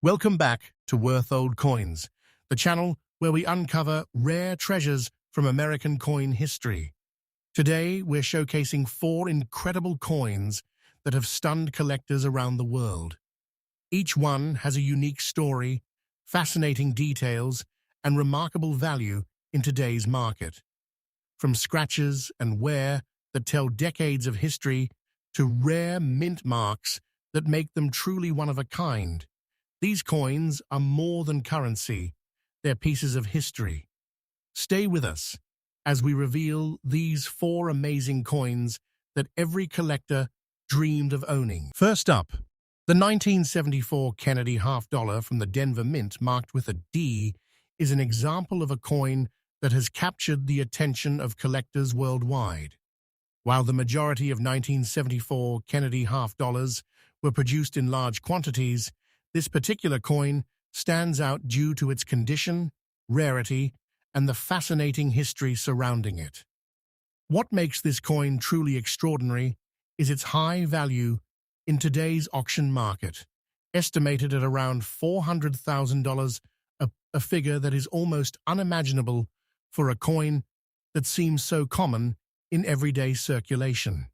Welcome back to Worth Old Coins, the channel where we uncover rare treasures from American coin history. Today, we're showcasing 4 incredible coins that have stunned collectors around the world. Each one has a unique story, fascinating details, and remarkable value in today's market. From scratches and wear that tell decades of history to rare mint marks that make them truly one of a kind, these coins are more than currency, they're pieces of history. Stay with us as we reveal these 4 amazing coins that every collector dreamed of owning. First up, the 1974 Kennedy half-dollar from the Denver Mint marked with a D is an example of a coin that has captured the attention of collectors worldwide. While the majority of 1974 Kennedy half-dollars were produced in large quantities, this particular coin stands out due to its condition, rarity, and the fascinating history surrounding it. What makes this coin truly extraordinary is its high value in today's auction market, estimated at around $400,000, a figure that is almost unimaginable for a coin that seems so common in everyday circulation.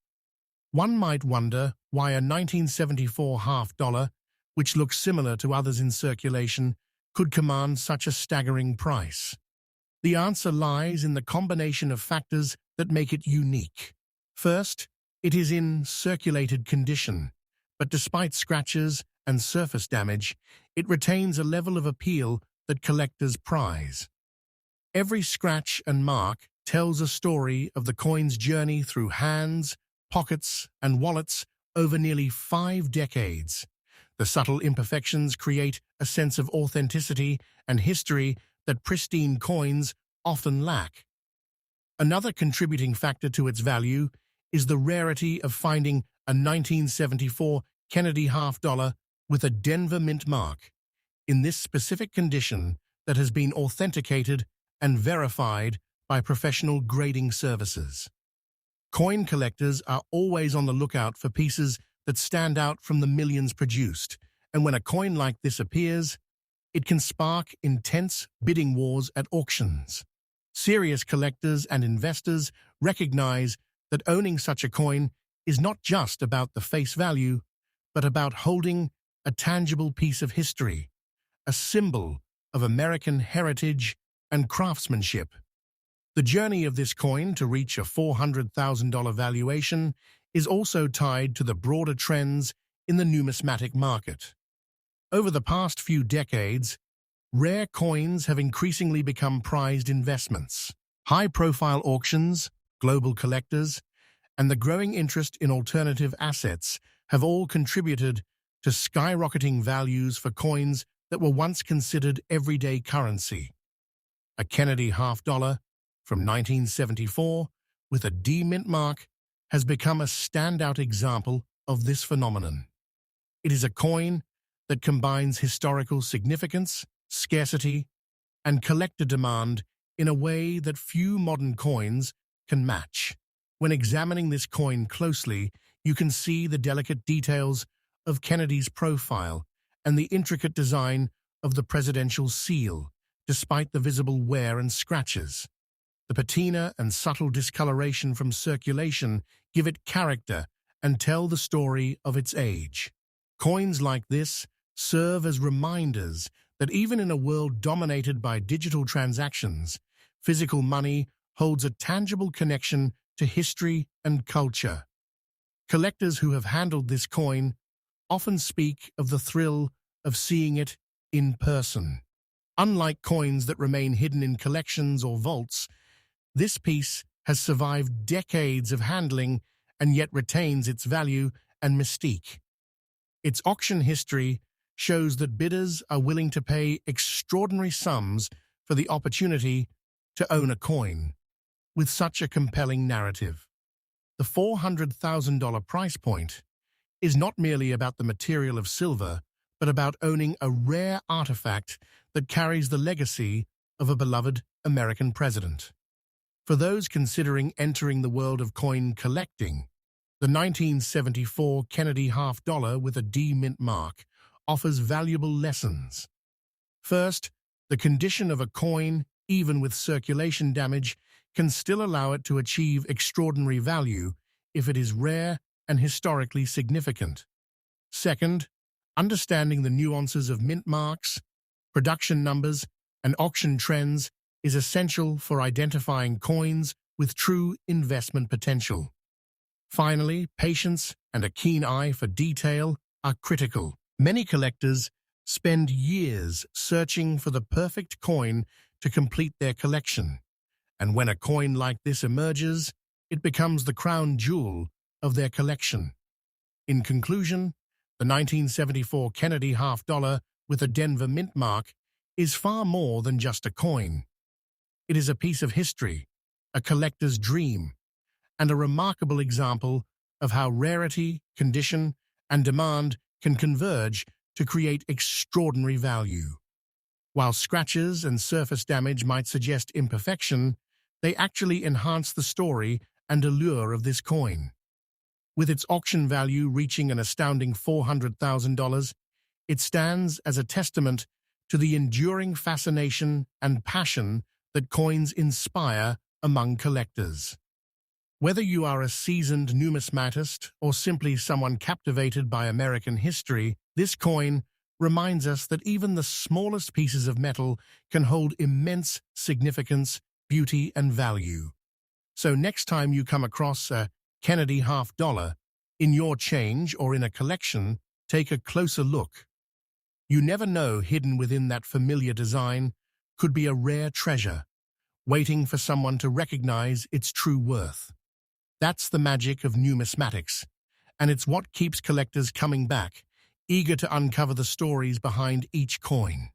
One might wonder why a 1974 half-dollar, which looks similar to others in circulation, could command such a staggering price. The answer lies in the combination of factors that make it unique. First, it is in circulated condition, but despite scratches and surface damage, it retains a level of appeal that collectors prize. Every scratch and mark tells a story of the coin's journey through hands, pockets, and wallets over nearly 5 decades. The subtle imperfections create a sense of authenticity and history that pristine coins often lack. Another contributing factor to its value is the rarity of finding a 1974 Kennedy half-dollar with a Denver Mint mark in this specific condition that has been authenticated and verified by professional grading services. Coin collectors are always on the lookout for pieces that stand out from the millions produced, and when a coin like this appears, it can spark intense bidding wars at auctions. Serious collectors and investors recognize that owning such a coin is not just about the face value, but about holding a tangible piece of history, a symbol of American heritage and craftsmanship. The journey of this coin to reach a $400,000 valuation is also tied to the broader trends in the numismatic market. Over the past few decades, rare coins have increasingly become prized investments. High-profile auctions, global collectors, and the growing interest in alternative assets have all contributed to skyrocketing values for coins that were once considered everyday currency. A Kennedy half-dollar from 1974 with a D mint mark has become a standout example of this phenomenon. It is a coin that combines historical significance, scarcity, and collector demand in a way that few modern coins can match. When examining this coin closely, you can see the delicate details of Kennedy's profile and the intricate design of the presidential seal, despite the visible wear and scratches. The patina and subtle discoloration from circulation give it character and tell the story of its age. Coins like this serve as reminders that even in a world dominated by digital transactions, physical money holds a tangible connection to history and culture. Collectors who have handled this coin often speak of the thrill of seeing it in person. Unlike coins that remain hidden in collections or vaults, this piece has survived decades of handling and yet retains its value and mystique. Its auction history shows that bidders are willing to pay extraordinary sums for the opportunity to own a coin with such a compelling narrative. The $400,000 price point is not merely about the material of silver, but about owning a rare artifact that carries the legacy of a beloved American president. For those considering entering the world of coin collecting, the 1974 Kennedy half-dollar with a D mint mark offers valuable lessons. First, the condition of a coin, even with circulation damage, can still allow it to achieve extraordinary value if it is rare and historically significant. Second, understanding the nuances of mint marks, production numbers, and auction trends is essential for identifying coins with true investment potential. Finally, patience and a keen eye for detail are critical. Many collectors spend years searching for the perfect coin to complete their collection, and when a coin like this emerges, it becomes the crown jewel of their collection. In conclusion, the 1974 Kennedy half-dollar with a Denver mint mark is far more than just a coin. It is a piece of history, a collector's dream, and a remarkable example of how rarity, condition, and demand can converge to create extraordinary value. While scratches and surface damage might suggest imperfection, they actually enhance the story and allure of this coin. With its auction value reaching an astounding $400,000, it stands as a testament to the enduring fascination and passion that coins inspire among collectors. Whether you are a seasoned numismatist or simply someone captivated by American history, this coin reminds us that even the smallest pieces of metal can hold immense significance, beauty, and value. So next time you come across a Kennedy half-dollar in your change or in a collection, take a closer look. You never know, hidden within that familiar design could be a rare treasure, waiting for someone to recognize its true worth. That's the magic of numismatics, and it's what keeps collectors coming back, eager to uncover the stories behind each coin.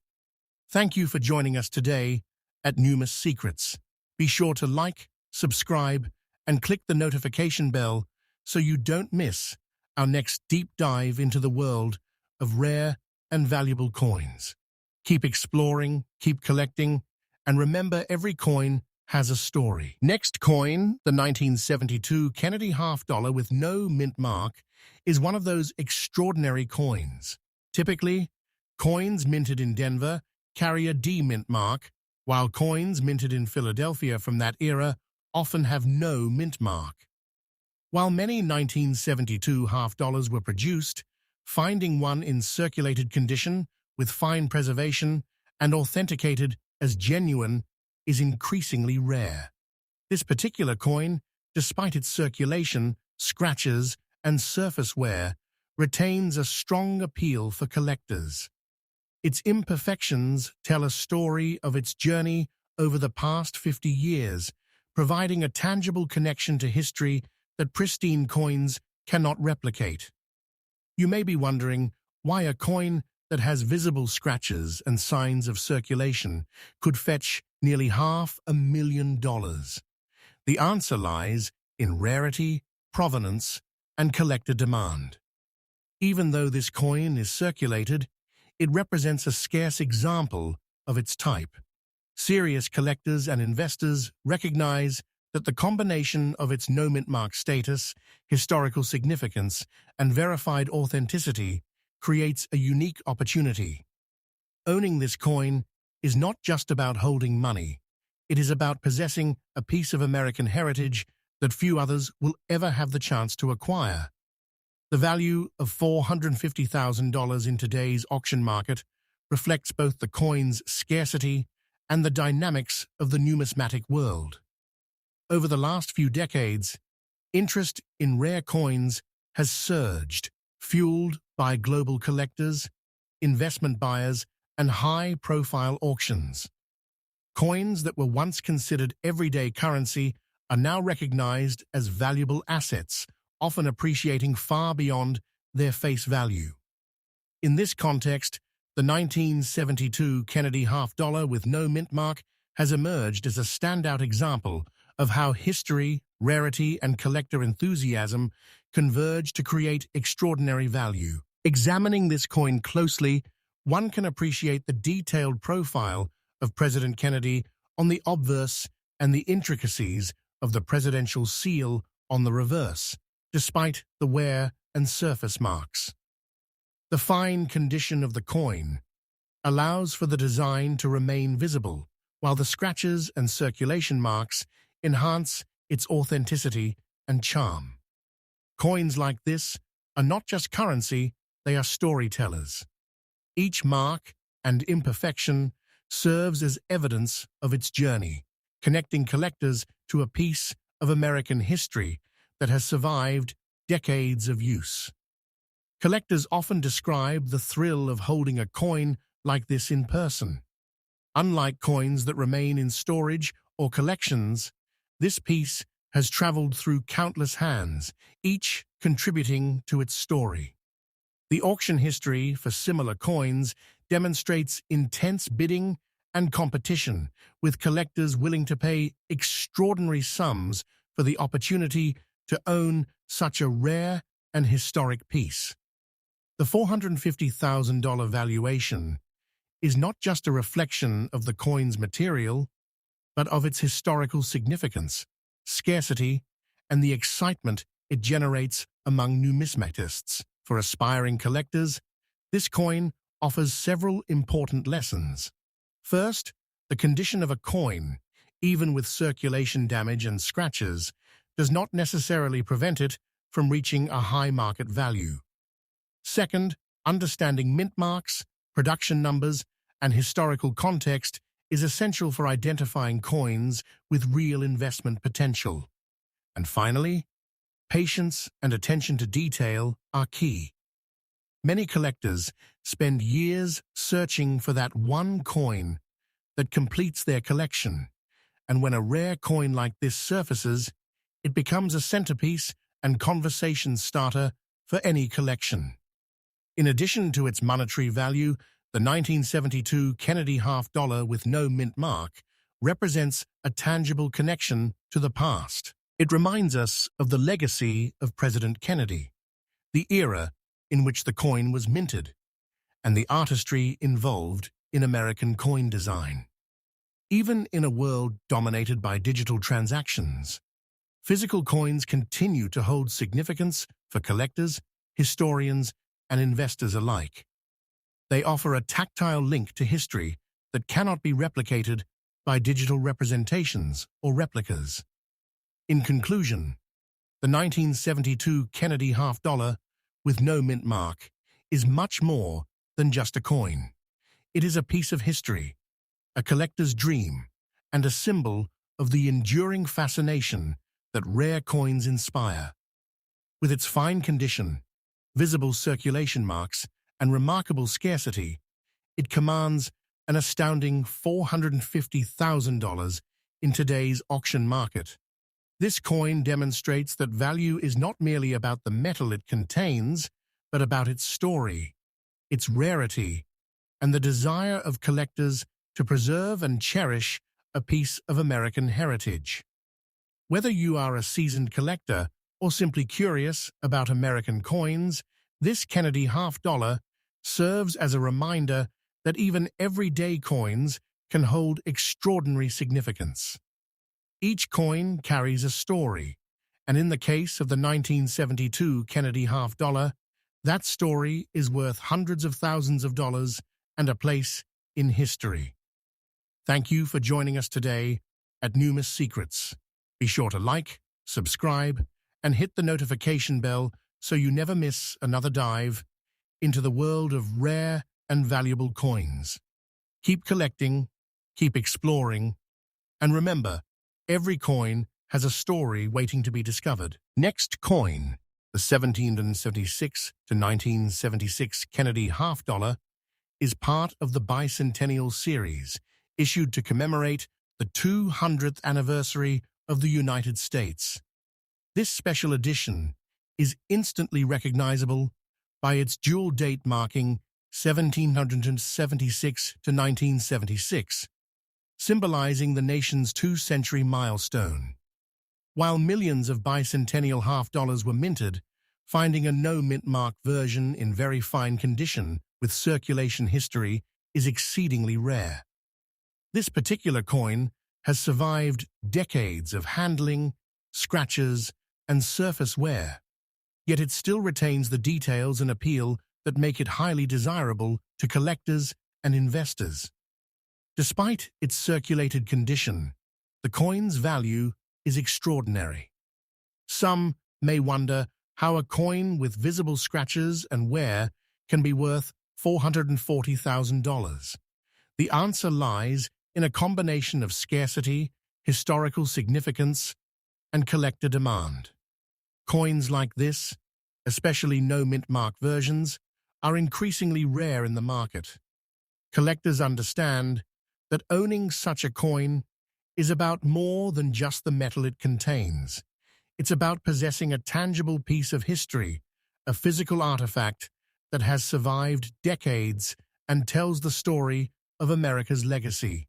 Thank you for joining us today at Numis Secrets. Be sure to like, subscribe, and click the notification bell so you don't miss our next deep dive into the world of rare and valuable coins. Keep exploring, keep collecting, and remember, every coin has a story. Next coin, the 1972 Kennedy half-dollar with no mint mark, is one of those extraordinary coins. Typically, coins minted in Denver carry a D mint mark, while coins minted in Philadelphia from that era often have no mint mark. While many 1972 half-dollars were produced, finding one in circulated condition with fine preservation and authenticated as genuine is increasingly rare. This particular coin, despite its circulation, scratches, and surface wear, retains a strong appeal for collectors. Its imperfections tell a story of its journey over the past 50 years, providing a tangible connection to history that pristine coins cannot replicate. You may be wondering why a coin that has visible scratches and signs of circulation could fetch nearly $500,000. The answer lies in rarity, provenance, and collector demand. Even though this coin is circulated, it represents a scarce example of its type. Serious collectors and investors recognize that the combination of its no mint mark status, historical significance, and verified authenticity creates a unique opportunity. Owning this coin is not just about holding money. It is about possessing a piece of American heritage that few others will ever have the chance to acquire. The value of $450,000 in today's auction market reflects both the coin's scarcity and the dynamics of the numismatic world. Over the last few decades, interest in rare coins has surged, fueled by global collectors, investment buyers, and high-profile auctions. Coins that were once considered everyday currency are now recognized as valuable assets, often appreciating far beyond their face value. In this context, the 1972 Kennedy half-dollar with no mint mark has emerged as a standout example of how history, rarity, and collector enthusiasm converge to create extraordinary value. Examining this coin closely, one can appreciate the detailed profile of President Kennedy on the obverse and the intricacies of the presidential seal on the reverse, despite the wear and surface marks. The fine condition of the coin allows for the design to remain visible, while the scratches and circulation marks enhance its authenticity and charm. Coins like this are not just currency, they are storytellers. Each mark and imperfection serves as evidence of its journey, connecting collectors to a piece of American history that has survived decades of use. Collectors often describe the thrill of holding a coin like this in person. Unlike coins that remain in storage or collections, this piece has traveled through countless hands, each contributing to its story. The auction history for similar coins demonstrates intense bidding and competition, with collectors willing to pay extraordinary sums for the opportunity to own such a rare and historic piece. The $450,000 valuation is not just a reflection of the coin's material, but of its historical significance, scarcity, and the excitement it generates among numismatists. For aspiring collectors, this coin offers several important lessons. First, the condition of a coin, even with circulation damage and scratches, does not necessarily prevent it from reaching a high market value. Second, understanding mint marks, production numbers, and historical context is essential for identifying coins with real investment potential. And finally, patience and attention to detail are key. Many collectors spend years searching for that one coin that completes their collection, and when a rare coin like this surfaces, it becomes a centerpiece and conversation starter for any collection. In addition to its monetary value, the 1972 Kennedy half-dollar with no mint mark represents a tangible connection to the past. It reminds us of the legacy of President Kennedy, the era in which the coin was minted, and the artistry involved in American coin design. Even in a world dominated by digital transactions, physical coins continue to hold significance for collectors, historians, and investors alike. They offer a tactile link to history that cannot be replicated by digital representations or replicas. In conclusion, the 1972 Kennedy half-dollar with no mint mark is much more than just a coin. It is a piece of history, a collector's dream, and a symbol of the enduring fascination that rare coins inspire. With its fine condition, visible circulation marks, and remarkable scarcity, it commands an astounding $450,000 in today's auction market. This coin demonstrates that value is not merely about the metal it contains, but about its story, its rarity, and the desire of collectors to preserve and cherish a piece of American heritage. Whether you are a seasoned collector or simply curious about American coins, this Kennedy half-dollar serves as a reminder that even everyday coins can hold extraordinary significance. Each coin carries a story, and in the case of the 1972 Kennedy half-dollar, that story is worth hundreds of thousands of dollars and a place in history. Thank you for joining us today at Numis Secrets. Be sure to like, subscribe, and hit the notification bell so you never miss another dive into the world of rare and valuable coins. Keep collecting, keep exploring, and remember, every coin has a story waiting to be discovered. Next coin, the 1776 to 1976 Kennedy half-dollar, is part of the Bicentennial series, issued to commemorate the 200th anniversary of the United States. This special edition is instantly recognizable by its dual date marking 1776 to 1976, symbolizing the nation's two-century milestone. While millions of bicentennial half-dollars were minted, finding a no-mint mark version in very fine condition with circulation history is exceedingly rare. This particular coin has survived decades of handling, scratches, and surface wear, yet it still retains the details and appeal that make it highly desirable to collectors and investors. Despite its circulated condition, the coin's value is extraordinary. Some may wonder how a coin with visible scratches and wear can be worth $440,000. The answer lies in a combination of scarcity, historical significance, and collector demand. Coins like this, especially no-mint-mark versions, are increasingly rare in the market. Collectors understand that owning such a coin is about more than just the metal it contains. It's about possessing a tangible piece of history, a physical artifact that has survived decades and tells the story of America's legacy.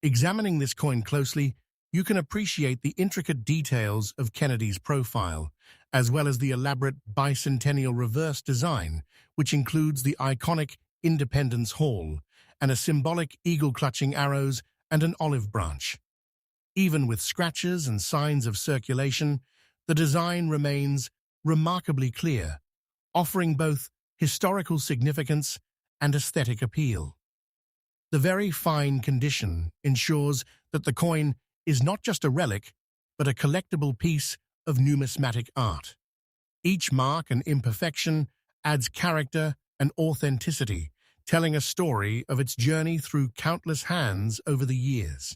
Examining this coin closely, you can appreciate the intricate details of Kennedy's profile, as well as the elaborate bicentennial reverse design, which includes the iconic Independence Hall and a symbolic eagle clutching arrows and an olive branch. Even with scratches and signs of circulation, the design remains remarkably clear, offering both historical significance and aesthetic appeal. The very fine condition ensures that the coin is not just a relic, but a collectible piece of numismatic art. Each mark and imperfection adds character and authenticity, telling a story of its journey through countless hands over the years.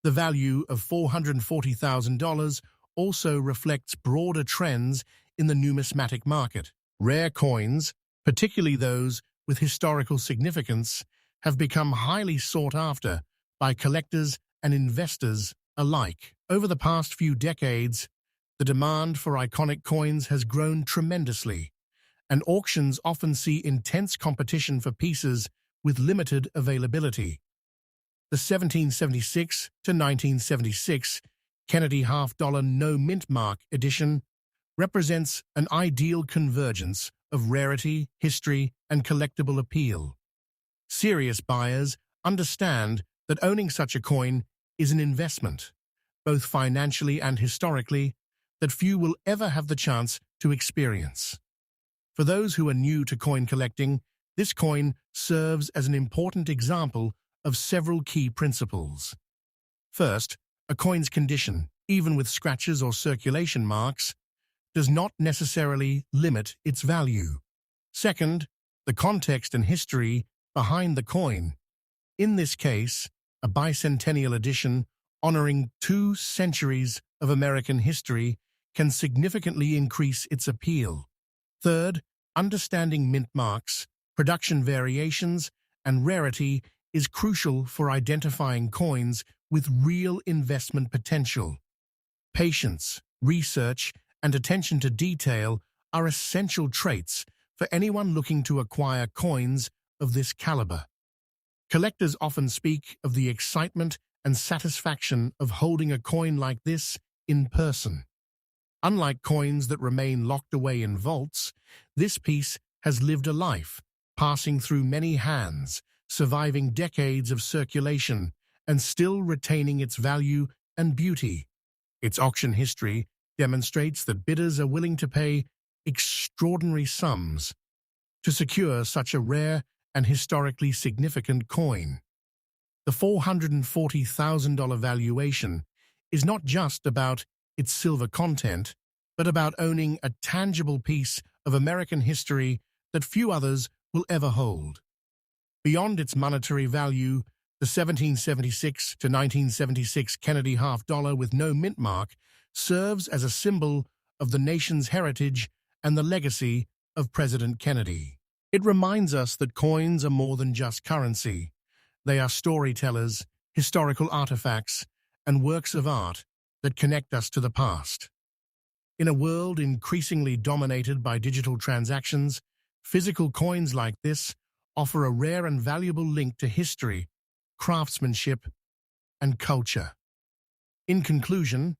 The value of $440,000 also reflects broader trends in the numismatic market. Rare coins, particularly those with historical significance, have become highly sought after by collectors and investors alike. Over the past few decades, the demand for iconic coins has grown tremendously, and auctions often see intense competition for pieces with limited availability. The 1776 to 1976 Kennedy half-dollar no-mint mark edition represents an ideal convergence of rarity, history, and collectible appeal. Serious buyers understand that owning such a coin is an investment, both financially and historically, that few will ever have the chance to experience. For those who are new to coin collecting, this coin serves as an important example of several key principles. First, a coin's condition, even with scratches or circulation marks, does not necessarily limit its value. Second, the context and history behind the coin. In this case, a bicentennial edition honoring 2 centuries of American history can significantly increase its appeal. Third, understanding mint marks, production variations, and rarity is crucial for identifying coins with real investment potential. Patience, research, and attention to detail are essential traits for anyone looking to acquire coins of this caliber. Collectors often speak of the excitement and satisfaction of holding a coin like this in person. Unlike coins that remain locked away in vaults, this piece has lived a life, passing through many hands, surviving decades of circulation, and still retaining its value and beauty. Its auction history demonstrates that bidders are willing to pay extraordinary sums to secure such a rare and historically significant coin. The $440,000 valuation is not just about its silver content, but about owning a tangible piece of American history that few others will ever hold. Beyond its monetary value, the 1776 to 1976 Kennedy half-dollar with no mint mark serves as a symbol of the nation's heritage and the legacy of President Kennedy. It reminds us that coins are more than just currency. They are storytellers, historical artifacts, and works of art that connect us to the past. In a world increasingly dominated by digital transactions, physical coins like this offer a rare and valuable link to history, craftsmanship, and culture. In conclusion,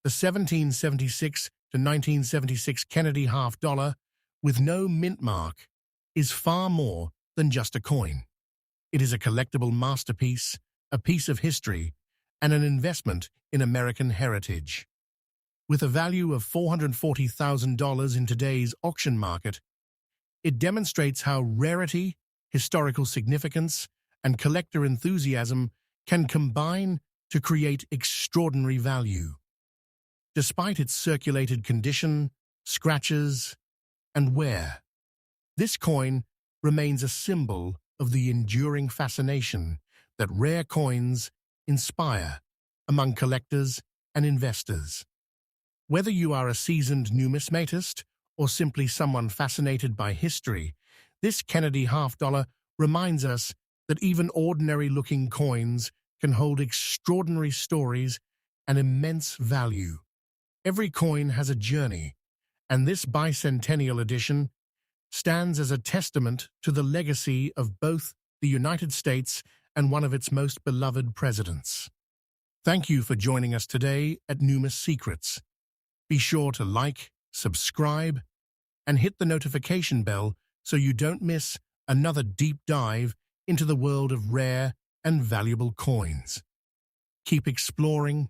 the 1776 to 1976 Kennedy half-dollar with no mint mark is far more than just a coin. It is a collectible masterpiece, a piece of history, and an investment in American heritage. With a value of $440,000 in today's auction market, It demonstrates how rarity, historical significance, and collector enthusiasm can combine to create extraordinary value. Despite its circulated condition, scratches, and wear, this coin remains a symbol of the enduring fascination that rare coins inspire among collectors and investors. Whether you are a seasoned numismatist or simply someone fascinated by history, this Kennedy half-dollar reminds us that even ordinary-looking coins can hold extraordinary stories and immense value. Every coin has a journey, and this bicentennial edition stands as a testament to the legacy of both the United States and one of its most beloved presidents. Thank you for joining us today at Numis Secrets. Be sure to like, subscribe, and hit the notification bell so you don't miss another deep dive into the world of rare and valuable coins. Keep exploring,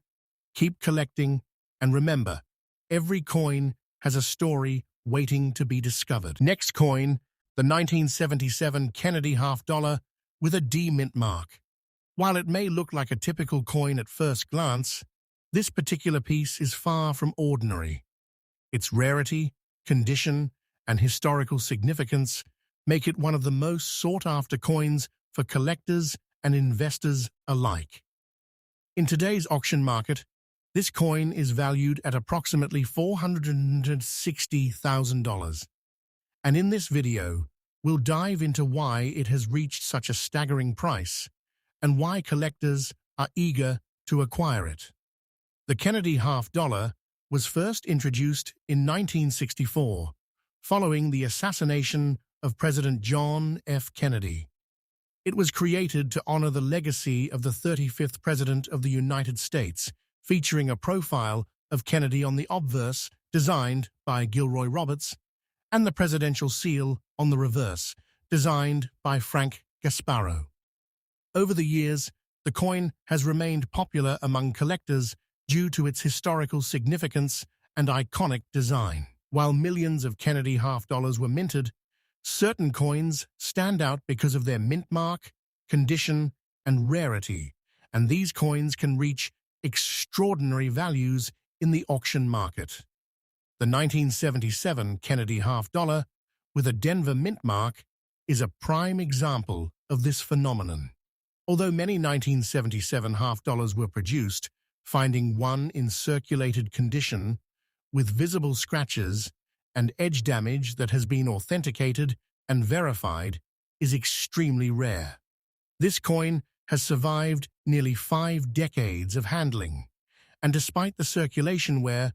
keep collecting, and remember, every coin has a story waiting to be discovered. Next coin, the 1977 Kennedy half-dollar with a D mint mark. While it may look like a typical coin at first glance, this particular piece is far from ordinary. Its rarity, condition, and historical significance make it one of the most sought-after coins for collectors and investors alike. In today's auction market, this coin is valued at approximately $460,000. And in this video, we'll dive into why it has reached such a staggering price and why collectors are eager to acquire it. The Kennedy half-dollar was first introduced in 1964, following the assassination of President John F. Kennedy. It was created to honor the legacy of the 35th President of the United States, featuring a profile of Kennedy on the obverse, designed by Gilroy Roberts, and the presidential seal on the reverse, designed by Frank Gasparo. Over the years, the coin has remained popular among collectors due to its historical significance and iconic design. While millions of Kennedy half-dollars were minted, certain coins stand out because of their mint mark, condition, and rarity, and these coins can reach extraordinary values in the auction market. The 1977 Kennedy half-dollar with a Denver mint mark is a prime example of this phenomenon. Although many 1977 half-dollars were produced, finding one in circulated condition with visible scratches and edge damage that has been authenticated and verified is extremely rare. This coin has survived nearly 5 decades of handling, and despite the circulation wear,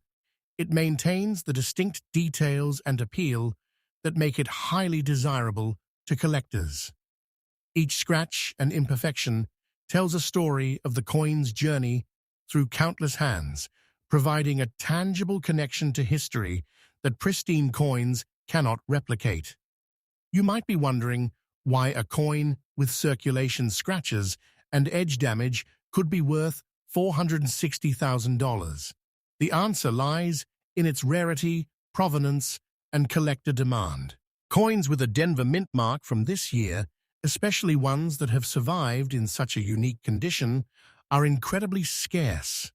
it maintains the distinct details and appeal that make it highly desirable to collectors. Each scratch and imperfection tells a story of the coin's journey through countless hands, providing a tangible connection to history that pristine coins cannot replicate. You might be wondering why a coin with circulation scratches and edge damage could be worth $460,000. The answer lies in its rarity, provenance, and collector demand. Coins with a Denver mint mark from this year, especially ones that have survived in such a unique condition, are incredibly scarce.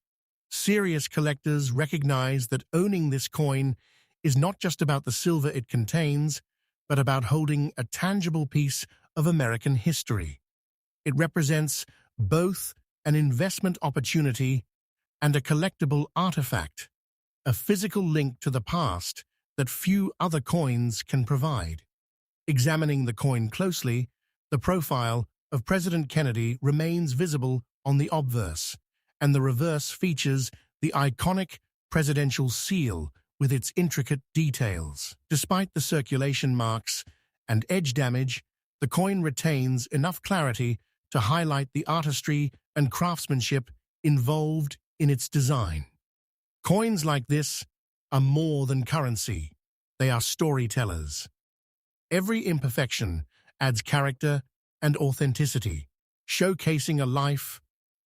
Serious collectors recognize that owning this coin is not just about the silver it contains, but about holding a tangible piece of American history. It represents both an investment opportunity and a collectible artifact, a physical link to the past that few other coins can provide. Examining the coin closely, the profile of President Kennedy remains visible on the obverse, and the reverse features the iconic presidential seal with its intricate details. Despite the circulation marks and edge damage, the coin retains enough clarity to highlight the artistry and craftsmanship involved in its design. Coins like this are more than currency. They are storytellers. Every imperfection adds character and authenticity, showcasing a life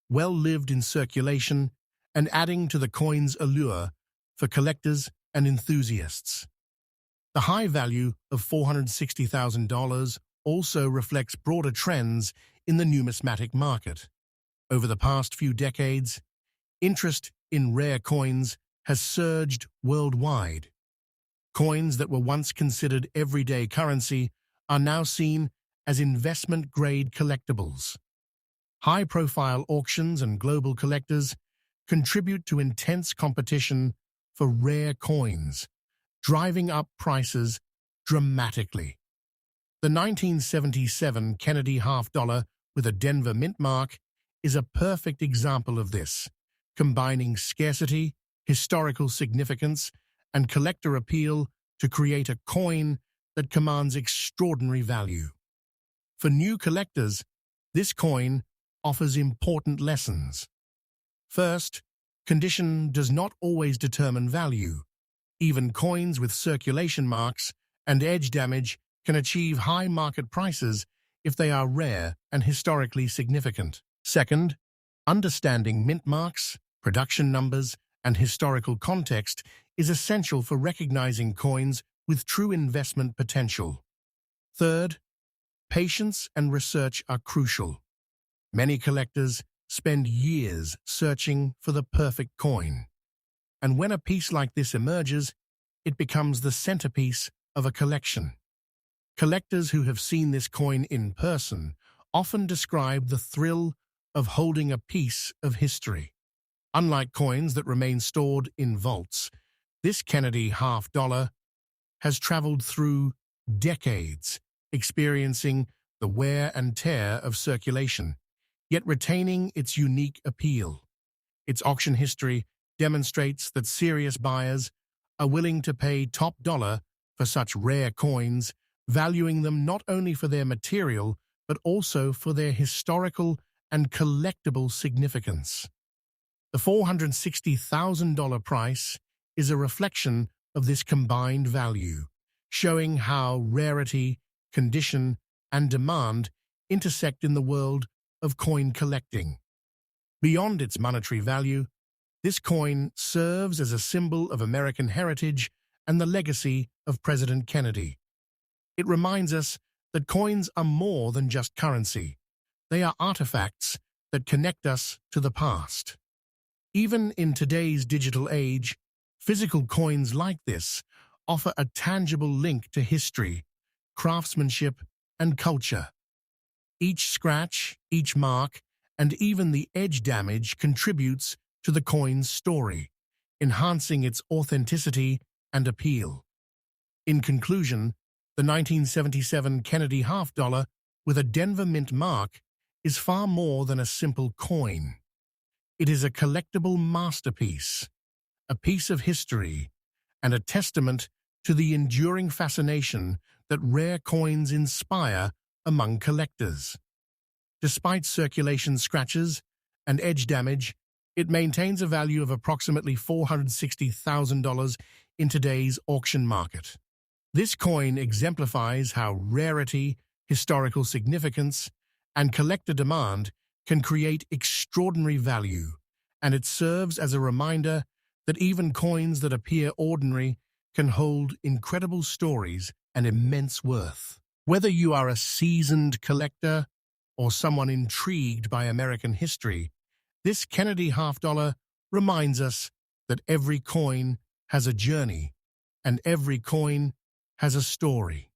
well lived in circulation and adding to the coin's allure for collectors and enthusiasts. The high value of $460,000 also reflects broader trends in the numismatic market. Over the past few decades, interest in rare coins has surged worldwide. Coins that were once considered everyday currency are now seen as investment-grade collectibles. High-profile auctions and global collectors contribute to intense competition for rare coins, driving up prices dramatically. The 1977 Kennedy half-dollar with a Denver mint mark is a perfect example of this, combining scarcity, historical significance, and collector appeal to create a coin that commands extraordinary value. For new collectors, this coin offers important lessons. First, condition does not always determine value. Even coins with circulation marks and edge damage can achieve high market prices if they are rare and historically significant. Second, understanding mint marks, production numbers, and historical context is essential for recognizing coins with true investment potential. Third, patience and research are crucial. Many collectors spend years searching for the perfect coin. And when a piece like this emerges, it becomes the centerpiece of a collection. Collectors who have seen this coin in person often describe the thrill of holding a piece of history. Unlike coins that remain stored in vaults, this Kennedy half-dollar has traveled through decades, experiencing the wear and tear of circulation, yet retaining its unique appeal. Its auction history demonstrates that serious buyers are willing to pay top dollar for such rare coins, valuing them not only for their material, but also for their historical and collectible significance. The $460,000 price is a reflection of this combined value, showing how rarity, condition, and demand intersect in the world of coin collecting. Beyond its monetary value, this coin serves as a symbol of American heritage and the legacy of President Kennedy. It reminds us that coins are more than just currency. They are artifacts that connect us to the past. Even in today's digital age, physical coins like this offer a tangible link to history, craftsmanship, and culture. Each scratch, each mark, and even the edge damage contributes to the coin's story, enhancing its authenticity and appeal. In conclusion, the 1977 Kennedy half-dollar with a Denver mint mark is far more than a simple coin. It is a collectible masterpiece, a piece of history, and a testament to the enduring fascination that rare coins inspire among collectors. Despite circulation scratches and edge damage, it maintains a value of approximately $460,000 in today's auction market. This coin exemplifies how rarity, historical significance, and collector demand can create extraordinary value, and it serves as a reminder that even coins that appear ordinary can hold incredible stories and immense worth. Whether you are a seasoned collector or someone intrigued by American history, this Kennedy half-dollar reminds us that every coin has a journey and every coin has a story.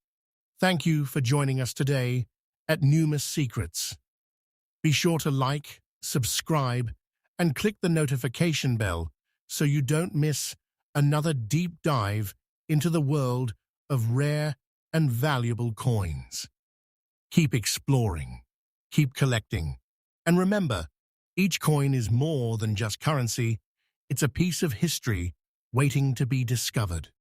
Thank you for joining us today at Numis Secrets. Be sure to like, subscribe, and click the notification bell so you don't miss another deep dive into the world of rare and valuable coins. Keep exploring, keep collecting, and remember, each coin is more than just currency, it's a piece of history waiting to be discovered.